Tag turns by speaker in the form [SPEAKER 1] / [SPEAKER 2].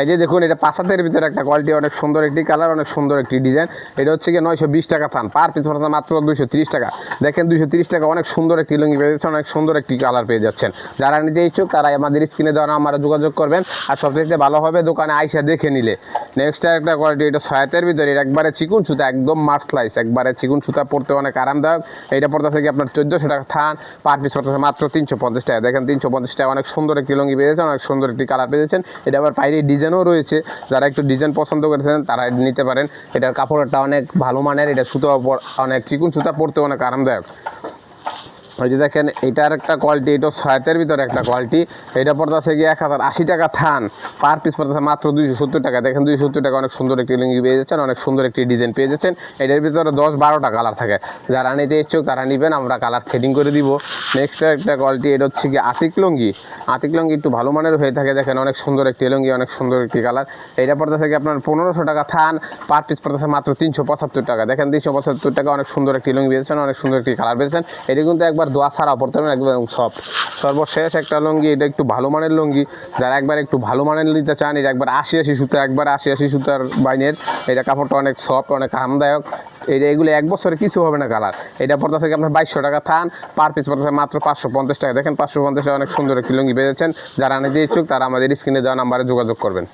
[SPEAKER 1] এই যে দেখুন, এটা 5 হাতের ভিতরে একটা কোয়ালিটি, অনেক সুন্দর একটি কালার, অনেক সুন্দর একটি ডিজাইন। এটা হচ্ছে কি 920 টাকা থান, পার পিস পড়ছে মাত্র 230 টাকা। দেখেন 230 টাকা, অনেক সুন্দর একটি লুঙ্গি পেয়ে যাচ্ছেন, অনেক সুন্দর একটি কালার পেয়ে যাচ্ছেন। যারা নিতে ইচ্ছুক তারা আমাদের স্ক্রিনে দেওয়া নাম্বারে যোগাযোগ করবেন। আর সবথেকে ভালো হবে দোকানে আইসা দেখে নিলে। নেক্সট একটা কোয়ালিটি, এটা 6 হাতের ভিতরে, এটা একবারে চিকুন সুতা, একদম মার্সলাইস, একবারে চিকুন সুতা, পড়তে অনেক আরামদায়ক। এটা পড়তেছে কি আপনার 1400 টাকা থান, পার পিস পড়তেছে মাত্র 350 টাকা। দেখেন 350 টাকা, অনেক সুন্দর একটি লুঙ্গি পেয়ে যাচ্ছেন, অনেক সুন্দর একটি কালার পেয়ে যাচ্ছেন। এটা আবার বাইরে ডিজাইনও রয়েছে, যারা একটু ডিজাইন পছন্দ করেছেন তারা নিতে পারেন। এটার কাপড়টা অনেক ভালো মানের, এটা সুতো অনেক চিকুন সুতা, পড়তে অনেক আরামদায়ক। ওই যে দেখেন এটার একটা কোয়ালিটি, এটা 6 হাতের ভিতরে একটা কোয়ালিটি। এটা পড়তেছে গিয়ে 1080 টাকা থান, পার পিস পড়তেছে মাত্র 270 টাকা। দেখেন 270 টাকা, অনেক সুন্দর একটি লুঙ্গি পেয়ে যাচ্ছেন, অনেক সুন্দর একটি ডিজাইন পেয়ে যাচ্ছেন। এটার ভিতরে 10-12টা কালার থাকে, যারা নিতে ইচ্ছুক তারা নেবেন, আমরা কালার সেটিং করে দিব। নেক্সট একটা কোয়ালিটি, এটা হচ্ছে কি আতিক লুঙ্গি। আতিক লুঙ্গি একটু ভালো মানের হয়ে থাকে, দেখেন অনেক সুন্দর একটি লুঙ্গি, অনেক সুন্দর একটি কালার। এটা পড়তেছে কি আপনার 1500 টাকা থান, পার পিস পড়তেছে মাত্র 375 টাকা। দেখেন 375 টাকা, অনেক সুন্দর একটি লুঙ্গি পেয়েছেন, অনেক সুন্দর একটি কালার পেয়েছেন। এটা কিন্তু একবার দোয়া ছাড়া পড়তে হবে, একদম সফট। সর্বশেষ একটা লুঙ্গি, এটা একটু ভালো মানের লুঙ্গি, যারা একবার একটু ভালো মানের নিতে চান, এটা একবার 80 সুতা, একবার 80 সুতার বাইনের। এটা কাপড়টা অনেক সফট, অনেক আরামদায়ক। এগুলো 1 বছরে কিছু হবে না কালার। এটা পড়তে থেকে আপনার 2200 টাকা থান, পার পিস পড়তে মাত্র 550 টাকা। দেখেন 550 টাকা, অনেক সুন্দর একটি লুঙ্গি পেয়ে যাচ্ছেন। যারা নিতে ইচ্ছুক তারা আমাদের স্ক্রিনে দেওয়া নাম্বারে যোগাযোগ করবেন।